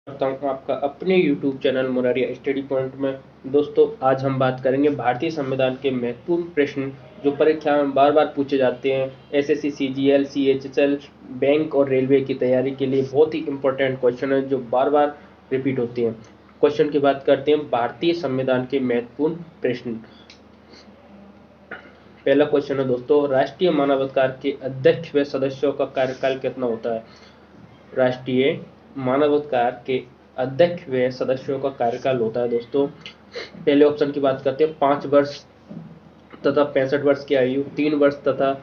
करता हूँ आपका अपने YouTube channel Muraria study point में। दोस्तों, आज हम बात करेंगे भारतीय संविधान के महत्वपूर्ण प्रश्न जो परीक्षा में बार बार पूछे जाते हैं। एसएससी, सीजीएल, सीएचएसएल, बैंक और रेलवे की तैयारी के लिए बहुत ही इंपॉर्टेंट क्वेश्चन है जो बार बार रिपीट होते हैं। क्वेश्चन की बात करते हैं, भारतीय संविधान के महत्वपूर्ण प्रश्न। पहला क्वेश्चन है दोस्तों, राष्ट्रीय मानवाधिकार के अध्यक्ष व सदस्यों का कार्यकाल कितना होता है? राष्ट्रीय मानवाधिकार के अध्यक्ष व सदस्यों का कार्यकाल होता है दोस्तों। पहले ऑप्शन की बात करते हैं, 5 वर्ष तथा 65 वर्ष की आयु, 3 वर्ष तथा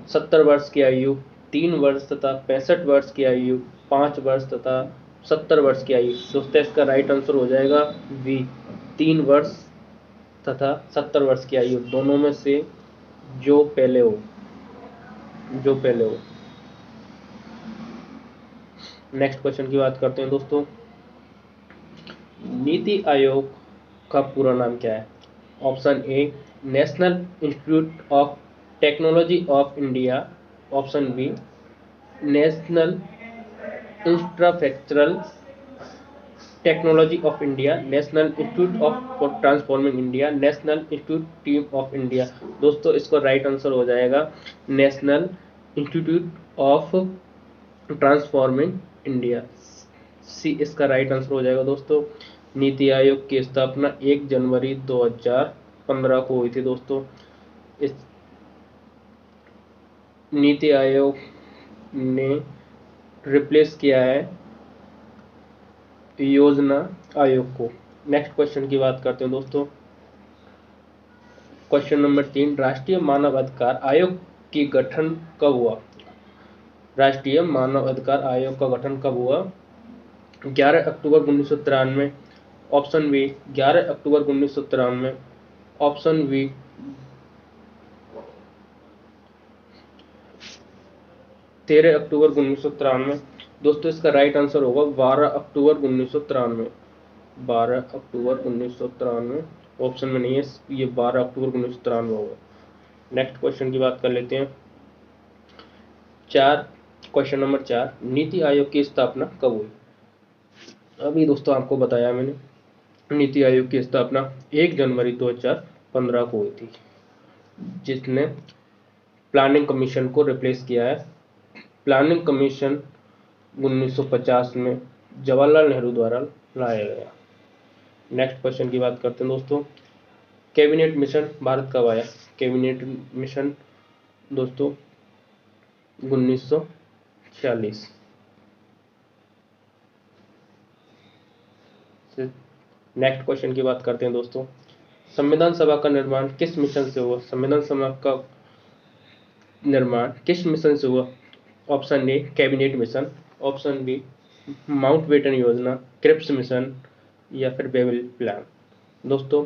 70 वर्ष की आयु, 3 वर्ष तथा 65 वर्ष की आयु, 5 वर्ष तथा 70 वर्ष की आयु। दोस्तों, इसका राइट आंसर हो जाएगा बी, 3 वर्ष तथा 70 वर्ष की आयु, दोनों में से जो पहले हो। नेक्स्ट क्वेश्चन की बात करते हैं दोस्तों, नीति आयोग का पूरा नाम क्या है? Option A, national institute of technology of India. Option B, national infrastructural technology of India, national institute of transforming India, national institute team of India. दोस्तों, इसका राइट आंसर हो जाएगा national institute of transforming India. C इसका right answer हो जाएगा दोस्तों। नीति आयोग की स्थापना 1 जनवरी 2015 को हुई थी दोस्तों। इस नीति आयोग ने रिप्लेस किया है योजना आयोग को। नेक्स्ट क्वेश्चन की बात करते हैं दोस्तों, क्वेश्चन नंबर 3, राष्ट्रीय मानव अधिकार आयोग की गठन कब हुआ? राष्ट्रीय मानव अधिकार आयोग का गठन कब हुआ? 11 अक्टूबर 1993। ऑप्शन बी, 11 अक्टूबर 1993। ऑप्शन बी, 13 अक्टूबर 1993। दोस्तों, इसका राइट आंसर होगा 12 अक्टूबर 1993। 12 अक्टूबर 1993 ऑप्शन में नहीं है, ये 12 अक्टूबर 1993 होगा। नेक्स्ट क्वेश्चन की बात कर लेते हैं, क्वेश्चन नंबर 4, नीति आयोग की स्थापना कब हुई? अभी दोस्तों आपको बताया मैंने, नीति आयोग की स्थापना 1 जनवरी 2015 को हुई थी, जिसने प्लानिंग कमीशन को रिप्लेस किया है। प्लानिंग कमीशन 1950 में जवाहरलाल नेहरू द्वारा लाया गया। नेक्स्ट क्वेश्चन की बात करते हैं दोस्तों, कैबिनेट मिशन भारत कब आया? कैबिनेट मिशन दोस्तों 1946। नेक्स्ट क्वेश्चन की बात करते हैं दोस्तों, संविधान सभा का निर्माण किस मिशन से हुआ? संविधान सभा का निर्माण किस मिशन से हुआ? Option A, cabinet mission. Option B, Mountbatten योजना, क्रिप्स मिशन, या फिर बेबल प्लान। दोस्तों,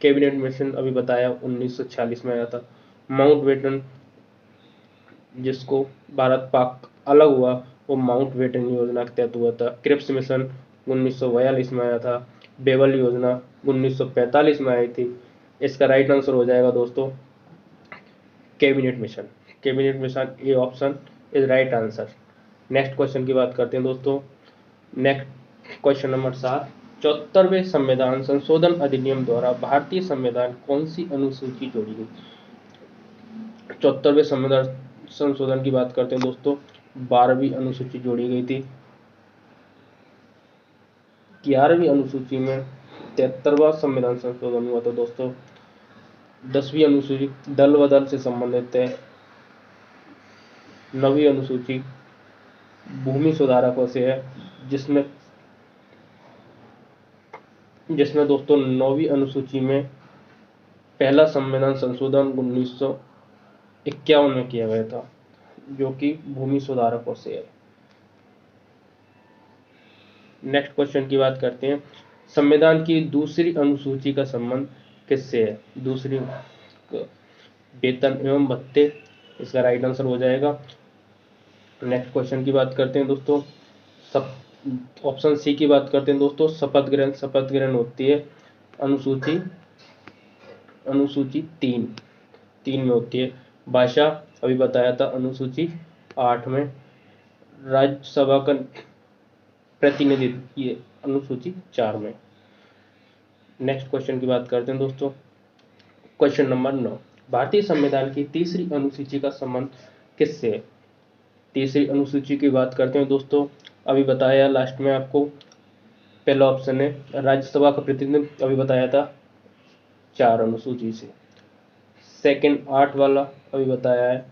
कैबिनेट मिशन अभी बताया 1946 में आया था। माउंटबेटन, जिसको भारत पाक अलग हुआ, वो माउंटबेटन योजना के तहत हुआ था। क्रिप्स मिशन 1942 में आया था। बेबल योजना 1945 में आई थी। इसका राइट आंसर हो जाएगा दोस्तों cabinet mission. Cabinet mission, A option is right answer. Next question की बात करते हैं दोस्तों, नेक्स्ट क्वेश्चन नंबर 7, 74वें संविधान संशोधन अधिनियम द्वारा भारतीय संविधान कौन सी अनुसूची जोड़ी गई? 74वें संविधान संशोधन की बात करते हैं दोस्तों, 12वीं अनुसूची जोड़ी गई थी। 11वीं अनुसूची में 73वां संविधान संशोधन हुआ था दोस्तों। 10वीं अनुसूची दल बदल से संबंधित है। 9वीं अनुसूची भूमि सुधारकों से है, जिसमें दोस्तों 9वीं अनुसूची में पहला संविधान संशोधन 1951 में किया गया था, जो कि भूमि सुधारकों से है। नेक्स्ट क्वेश्चन की बात करते हैं, संविधान की दूसरी अनुसूची का संबंध किससे है? दूसरी, वेतन एवं भत्ते, इसका राइट आंसर हो जाएगा। नेक्स्ट क्वेश्चन की बात करते हैं दोस्तों, ऑप्शन सी की बात करते हैं दोस्तों, शपथ ग्रहण होती है अनुसूची 3 में होती है। भाषा अभी बताया था अनुसूची 8 में। राज्यसभा का प्रतिनिधित्व किए अनुसूची 4 में। नेक्स्ट क्वेश्चन की बात करते हैं दोस्तों। क्वेश्चन नंबर 9, भारतीय संविधान की तीसरी अनुसूची का संबंध किससे है? तीसरी अनुसूची की बात करते हैं दोस्तों। अभी बताया लास्ट में आपको, पहला ऑप्शन है राज्यसभा का प्रतिनिधित्व, अभी बताया था 4 अनुसूची से। सेकंड 8 वाला अभी बताया है,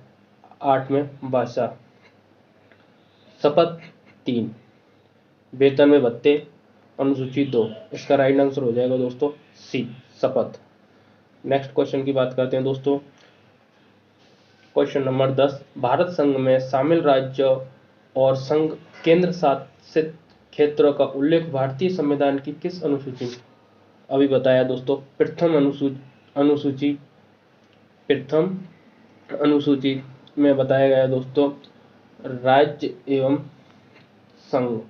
8 में भाषा। शपथ 3, वेतन में भत्ते अनुसूची 2। इसका राइट आंसर हो जाएगा दोस्तों सी, शपथ। नेक्स्ट क्वेश्चन की बात करते हैं दोस्तों। क्वेश्चन नंबर 10, भारत संघ में शामिल राज्य और संघ केंद्र शासित क्षेत्रों का उल्लेख भारतीय संविधान की किस अनुसूची में? अभी बताया दोस्तों प्रथम अनुसूची में बताया गया दोस्तों राज्य एवं संघ।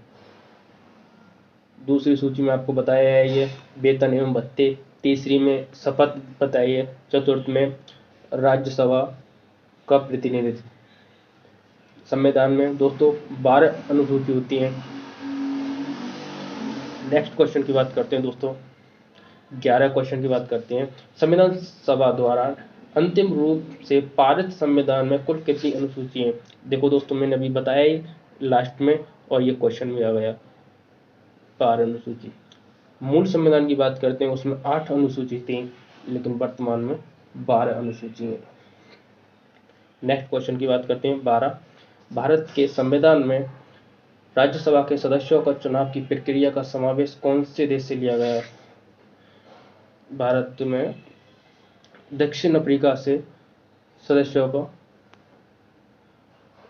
दूसरी सूची में आपको बताया है ये वेतन एवं भत्ते। तीसरी में शपथ बताई है। चतुर्थ में राज्यसभा का प्रतिनिधित्व। संविधान में दोस्तों 12 अनुसूची होती हैं। नेक्स्ट क्वेश्चन की बात करते हैं दोस्तों। 11 क्वेश्चन की बात करते हैं। संविधान सभा द्वारा अंतिम रूप से पारित संविधान में कुल कितनी अनुसूची हैं? देखो दोस्तों, मैंने अभी बताया ही लास्ट में, और ये क्वेश्चन भी आ गया 12 अनुसूची। मूल संविधान की बात करते हैं, उसमें 8 अनुसूची थी, लेकिन वर्तमान में 12 अनुसूची है। नेक्स्ट क्वेश्चन की बात करते हैं 12, भारत के संविधान में राज्यसभा के सदस्यों का चुनाव की प्रक्रिया का समावेश कौन से देश से लिया गया है? भारत में दक्षिण अफ्रीका से सदस्यों को,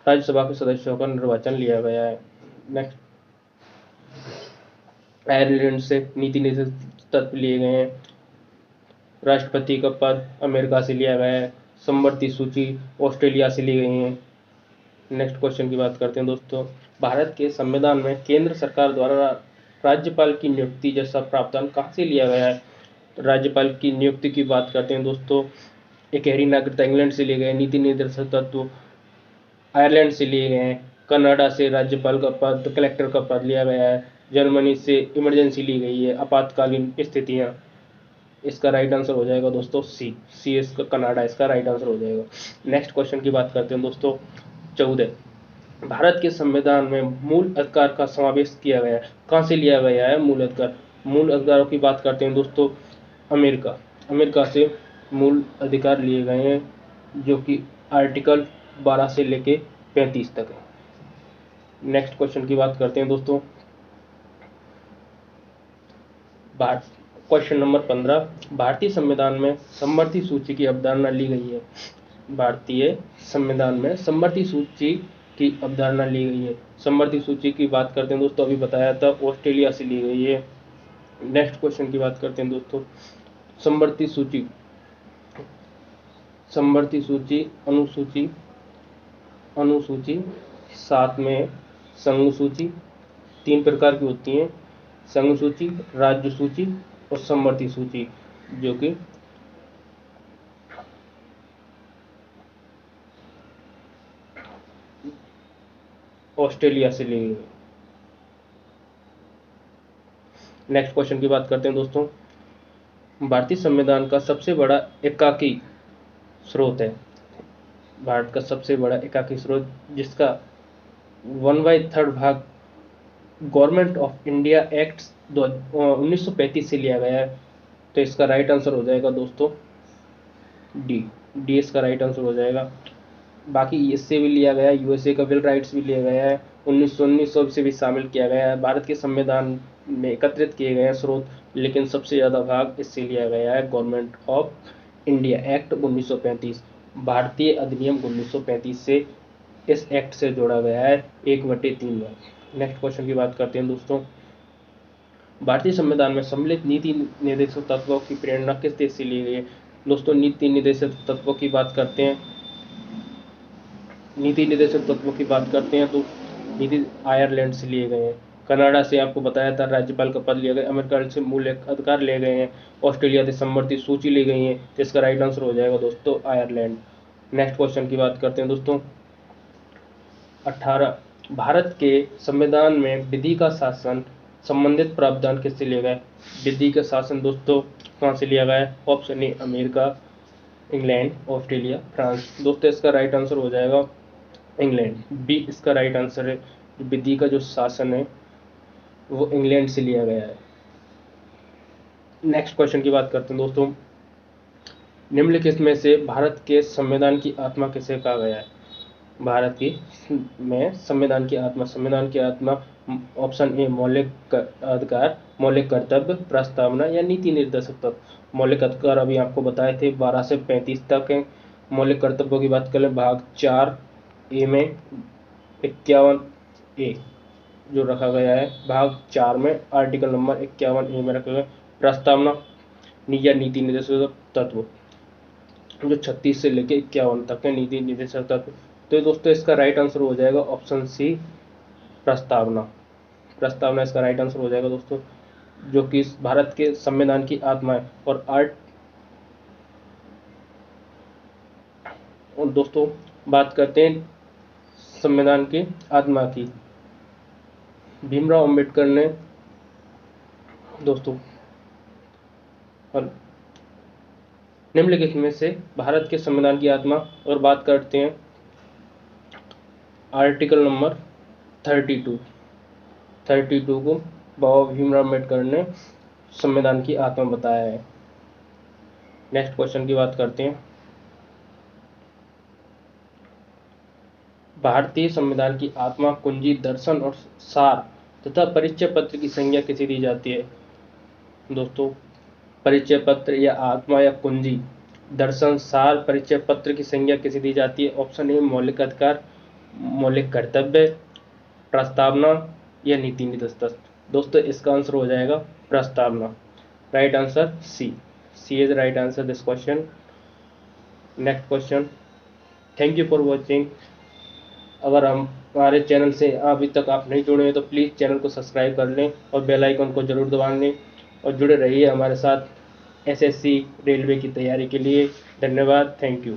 राज्यसभा के सदस्यों का निर्वाचन लिया गया है। नेक्स्ट, आयरलैंड से नीति निर्देशक तत्व लिए गए हैं। राष्ट्रपति का पद अमेरिका से लिया गया है। समवर्ती सूची ऑस्ट्रेलिया से ली गई है। नेक्स्ट क्वेश्चन की बात करते हैं दोस्तों। भारत के संविधान में केंद्र सरकार द्वारा राज्यपाल की नियुक्ति जैसा प्रावधान कहाँ से लिया गया है? राज्यपाल की नियुक्ति की बात करते हैं दोस्तों, एकहरी नागरिकता इंग्लैंड से लिए गए। नीति निर्देशक तत्व आयरलैंड से लिए गए हैं। कनाडा से राज्यपाल का पद, कलेक्टर का पद लिया गया है। जर्मनी से इमरजेंसी ली गई है, आपातकालीन स्थितियां। इसका राइट आंसर हो जाएगा दोस्तों सी इसका कनाडा इसका राइट आंसर हो जाएगा। नेक्स्ट क्वेश्चन की बात करते हैं दोस्तों 14, भारत के संविधान में मूल अधिकार का समावेश किया गया है, कहाँ से लिया गया है मूल अधिकार? मूल अधिकारों की बात करते हैं दोस्तों, अमेरिका से मूल अधिकार लिए गए हैं, जो कि आर्टिकल 12 से लेके 35 तक है। नेक्स्ट क्वेश्चन की बात करते हैं दोस्तों, क्वेश्चन नंबर 15, भारतीय संविधान में समवर्ती सूची की अवधारणा ली गई है। भारतीय संविधान में समवर्ती सूची की अवधारणा ली गई है। समवर्ती सूची की बात करते हैं दोस्तों, अभी बताया था ऑस्ट्रेलिया से ली गई है। नेक्स्ट क्वेश्चन की बात करते हैं दोस्तों, समवर्ती सूची अनुसूची 7 में संघ सूची। 3 प्रकार की होती हैं, संघ सूची, राज्य सूची और समवर्ती सूची, जो कि ऑस्ट्रेलिया से ली गई। नेक्स्ट क्वेश्चन की बात करते हैं दोस्तों, भारतीय संविधान का सबसे बड़ा एकाकी स्रोत है। भारत का सबसे बड़ा एकाकी स्रोत, जिसका 1/3 भाग गवर्नमेंट ऑफ इंडिया एक्ट 1935 से लिया गया है। तो इसका राइट आंसर हो जाएगा दोस्तों डी इसका राइट आंसर हो जाएगा। बाकी इससे भी लिया गया है, यूएसए का बिल राइट्स भी लिया गया है, 1900 से भी शामिल किया गया है। भारत के संविधान में एकत्रित किए गए हैं स्रोत, लेकिन सबसे ज़्यादा भाग इससे लिया गया है गवर्नमेंट ऑफ इंडिया एक्ट 1935, भारतीय अधिनियम 1935 से इस एक्ट से जोड़ा गया है 1/3 भाग। नेक्स्ट क्वेश्चन की बात करते हैं दोस्तों, भारतीय संविधान में सम्मिलित नीति निर्देशक तत्वों की प्रेरणा किस देश से ली गई है? दोस्तों, नीति निर्देशक तत्वों की बात करते हैं तो नीति आयरलैंड से लिए गए हैं। कनाडा से आपको बताया था राज्यपाल का पद लिया गया। अमेरिका से मूल अधिकार लिए गए हैं। ऑस्ट्रेलिया से समवर्ती सूची ली गई है। तो इसका राइट आंसर हो जाएगा दोस्तों आयरलैंड। नेक्स्ट क्वेश्चन की बात करते हैं दोस्तों 18, भारत के संविधान में विधि का शासन संबंधित प्रावधान किससे लिया गया है? विधि का शासन दोस्तों कहाँ से लिया गया है? Option A America, England, Australia, France. दोस्तों इसका राइट आंसर हो जाएगा इंग्लैंड। बी इसका राइट आंसर है। विधि का जो शासन है वो इंग्लैंड से लिया गया है। नेक्स्ट क्वेश्चन की बात करते हैं दोस्तों। निम्नलिखित में से भारत के संविधान की आत्मा किसे कहा गया है? भारत की में संविधान की आत्मा ऑप्शन ए मौलिक अधिकार, मौलिक कर्तव्य, प्रस्तावना या नीति निर्देशक तत्व। मौलिक अधिकार अभी आपको बताए थे 12 से 35 तक है। मौलिक कर्तव्यों की बात करें भाग 4 ए में 51 ए जो रखा गया है, भाग 4 में आर्टिकल नंबर 51 ए में रखा गया। प्रस्तावना या नीति निर्देशक तत्व जो 36 से लेकर 51 तक है नीति निर्देशक तत्व। तो दोस्तों इसका राइट आंसर हो जाएगा ऑप्शन सी प्रस्तावना। प्रस्तावना इसका राइट आंसर हो जाएगा दोस्तों, जो कि भारत के संविधान की आत्मा है। और दोस्तों बात करते हैं संविधान की आत्मा की। भीमराव अंबेडकर ने दोस्तों निम्नलिखित में से भारत के संविधान की आत्मा और बात करते हैं आर्टिकल नंबर 32 को बाबा भीमराव अम्बेडकर ने संविधान की आत्मा बताया है। नेक्स्ट क्वेश्चन की बात करते हैं। भारतीय संविधान की आत्मा, कुंजी, दर्शन और सार तथा परिचय पत्र की संज्ञा किसे दी जाती है? दोस्तों परिचय पत्र या आत्मा या कुंजी, दर्शन, सार, परिचय पत्र की संज्ञा किसे दी जाती है? ऑप्शन ए मौलिक अधिकार, मौलिक कर्तव्य, प्रस्तावना या नीति निर्देशक। दोस्तों इसका आंसर हो जाएगा प्रस्तावना। Right answer C is right answer this question. Next question. Thank you for watching. अगर हमारे चैनल से अभी तक आप नहीं जुड़े हैं तो प्लीज़ चैनल को सब्सक्राइब कर लें और बेल आइकन को जरूर दबा लें और जुड़े रहिए हमारे साथ एसएससी रेलवे की तैयारी के लिए। धन्यवाद। Thank you.